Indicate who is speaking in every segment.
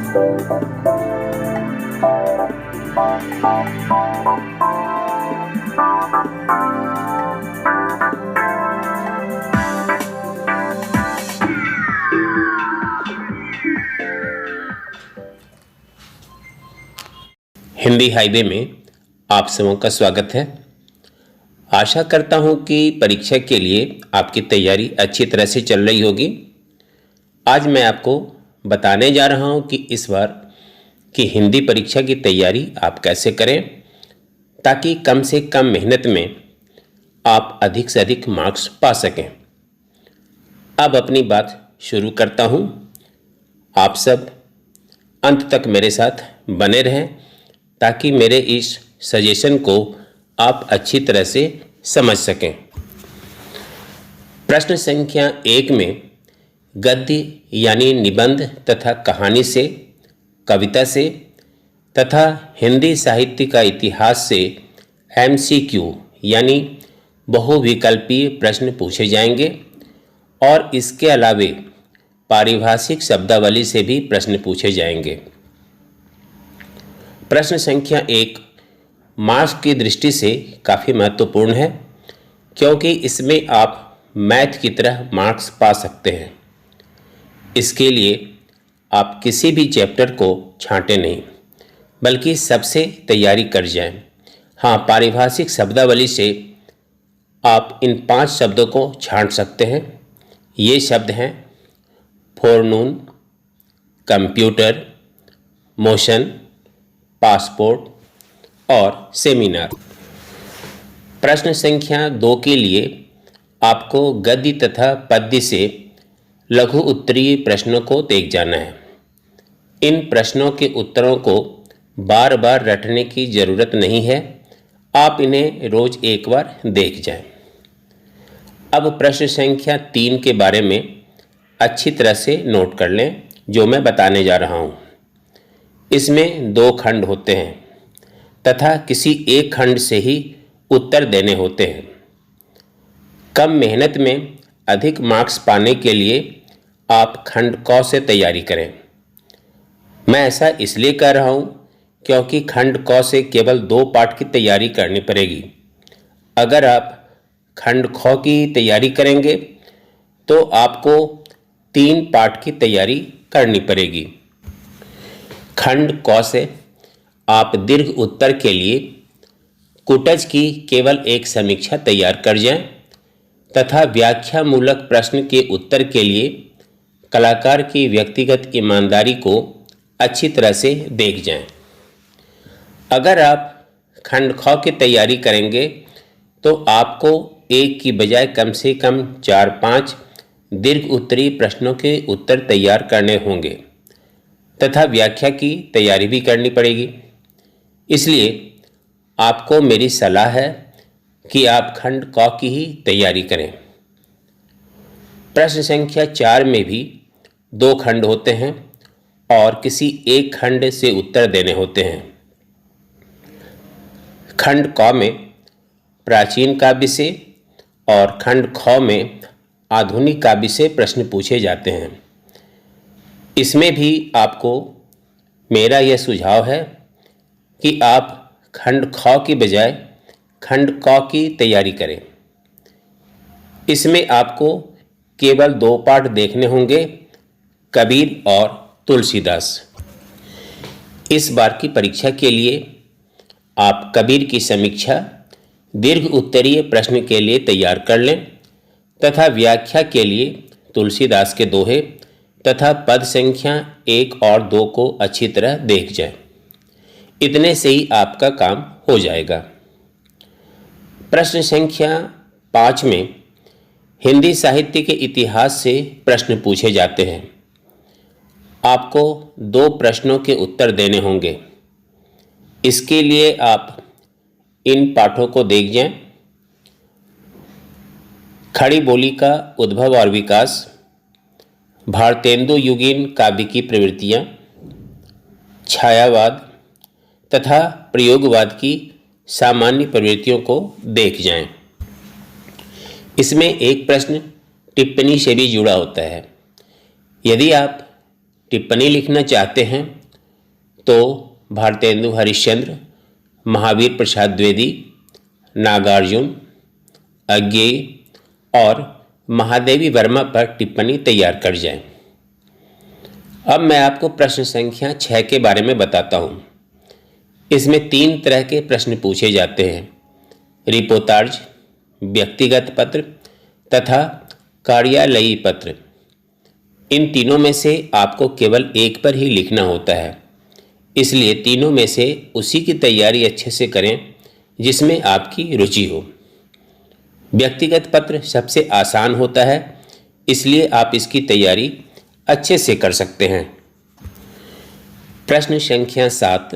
Speaker 1: Hindi highway में आप सबों का स्वागत है। आशा करता हूं कि परीक्षा के लिए आपकी तैयारी अच्छी तरह से चल रही होगी। आज मैं आपको बताने जा रहा हूं कि इस बार की हिंदी परीक्षा की तैयारी आप कैसे करें ताकि कम से कम मेहनत में आप अधिक से अधिक मार्क्स पा सकें। अब अपनी बात शुरू करता हूं। आप सब अंत तक मेरे साथ बने रहें ताकि मेरे इस सजेशन को आप अच्छी तरह से समझ सकें। प्रश्न संख्या 1 में गद्य यानी निबंध तथा कहानी से, कविता से तथा हिंदी साहित्य का इतिहास से MCQ यानी बहुविकल्पीय प्रश्न पूछे जाएंगे और इसके अलावे पारिभाषिक शब्दावली से भी प्रश्न पूछे जाएंगे। प्रश्न संख्या 1 मार्क्स की दृष्टि से काफ़ी महत्वपूर्ण है क्योंकि इसमें आप मैथ की तरह मार्क्स पा सकते हैं। इसके लिए आप किसी भी चैप्टर को छांटे नहीं बल्कि सबसे तैयारी कर जाएं। हाँ, पारिभाषिक शब्दावली से आप इन 5 शब्दों को छांट सकते हैं। ये शब्द हैं फोरनून, कंप्यूटर, मोशन, पासपोर्ट और सेमिनार। प्रश्न संख्या 2 के लिए आपको गद्य तथा पद्य से लघु उत्तरीय प्रश्नों को देख जाना है। इन प्रश्नों के उत्तरों को बार बार रटने की ज़रूरत नहीं है, आप इन्हें रोज़ एक बार देख जाएं। अब प्रश्न संख्या 3 के बारे में अच्छी तरह से नोट कर लें जो मैं बताने जा रहा हूँ। इसमें 2 खंड होते हैं तथा किसी एक खंड से ही उत्तर देने होते हैं। कम मेहनत में अधिक मार्क्स पाने के लिए आप खंड क से तैयारी करें। मैं ऐसा इसलिए कर रहा हूँ क्योंकि खंड क से केवल 2 पाठ की तैयारी करनी पड़ेगी। अगर आप खंड ख की तैयारी करेंगे तो आपको 3 पाठ की तैयारी करनी पड़ेगी। खंड क से आप दीर्घ उत्तर के लिए कुटज की केवल एक समीक्षा तैयार कर जाएं तथा व्याख्या मूलक प्रश्न के उत्तर के लिए कलाकार की व्यक्तिगत ईमानदारी को अच्छी तरह से देख जाएं। अगर आप खंड ख की तैयारी करेंगे तो आपको एक की बजाय कम से कम 4-5 दीर्घ उत्तरीय प्रश्नों के उत्तर तैयार करने होंगे तथा व्याख्या की तैयारी भी करनी पड़ेगी। इसलिए आपको मेरी सलाह है कि आप खंड क की ही तैयारी करें। प्रश्न संख्या 4 में भी 2 खंड होते हैं और किसी एक खंड से उत्तर देने होते हैं। खंड क में प्राचीन काव्य से और खंड ख में आधुनिक काव्य से प्रश्न पूछे जाते हैं। इसमें भी आपको मेरा यह सुझाव है कि आप खंड ख की बजाय खंड क की तैयारी करें। इसमें आपको केवल 2 पाठ देखने होंगे, कबीर और तुलसीदास। इस बार की परीक्षा के लिए आप कबीर की समीक्षा दीर्घ उत्तरीय प्रश्न के लिए तैयार कर लें तथा व्याख्या के लिए तुलसीदास के दोहे तथा पद संख्या 1 और 2 को अच्छी तरह देख जाएं। इतने से ही आपका काम हो जाएगा। प्रश्न संख्या 5 में हिंदी साहित्य के इतिहास से प्रश्न पूछे जाते हैं। आपको 2 प्रश्नों के उत्तर देने होंगे। इसके लिए आप इन पाठों को देख जाएं। खड़ी बोली का उद्भव और विकास, भारतेंदु युगीन काव्य की प्रवृत्तियाँ, छायावाद तथा प्रयोगवाद की सामान्य प्रवृत्तियों को देख जाएं। इसमें एक प्रश्न टिप्पणी से भी जुड़ा होता है। यदि आप टिप्पणी लिखना चाहते हैं तो भारतेंदु हरिश्चंद्र, महावीर प्रसाद द्विवेदी, नागार्जुन, अज्ञेय और महादेवी वर्मा पर टिप्पणी तैयार कर जाएं। अब मैं आपको प्रश्न संख्या 6 के बारे में बताता हूँ। इसमें 3 तरह के प्रश्न पूछे जाते हैं: रिपोर्ताज, व्यक्तिगत पत्र तथा कार्यालयी पत्र। इन तीनों में से आपको केवल एक पर ही लिखना होता है, इसलिए तीनों में से उसी की तैयारी अच्छे से करें जिसमें आपकी रुचि हो। व्यक्तिगत पत्र सबसे आसान होता है, इसलिए आप इसकी तैयारी अच्छे से कर सकते हैं। प्रश्न संख्या 7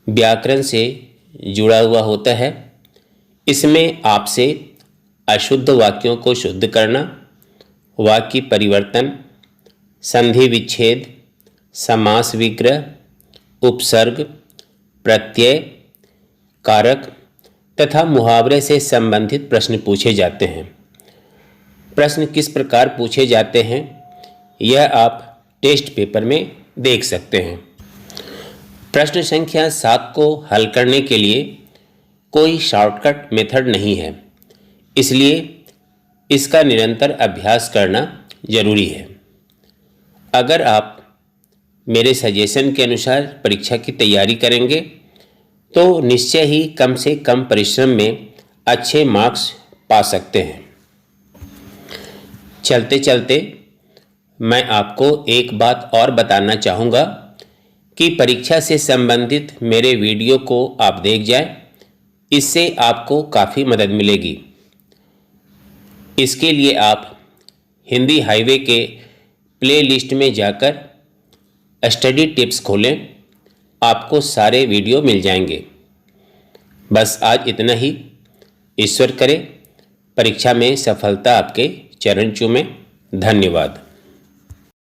Speaker 1: व्याकरण से जुड़ा हुआ होता है। इसमें आपसे अशुद्ध वाक्यों को शुद्ध करना, वाक्य परिवर्तन, संधि विच्छेद, समास विग्रह, उपसर्ग, प्रत्यय, कारक तथा मुहावरे से संबंधित प्रश्न पूछे जाते हैं। प्रश्न किस प्रकार पूछे जाते हैं यह आप टेस्ट पेपर में देख सकते हैं। प्रश्न संख्या 7 को हल करने के लिए कोई शॉर्टकट मेथड नहीं है, इसलिए इसका निरंतर अभ्यास करना जरूरी है। अगर आप मेरे सजेशन के अनुसार परीक्षा की तैयारी करेंगे तो निश्चय ही कम से कम परिश्रम में अच्छे मार्क्स पा सकते हैं। चलते चलते मैं आपको एक बात और बताना चाहूँगा कि परीक्षा से संबंधित मेरे वीडियो को आप देख जाएं, इससे आपको काफ़ी मदद मिलेगी। इसके लिए आप हिंदी हाईवे के प्लेलिस्ट में जाकर स्टडी टिप्स खोलें, आपको सारे वीडियो मिल जाएंगे। बस आज इतना ही। ईश्वर करे परीक्षा में सफलता आपके चरण चूमे। धन्यवाद।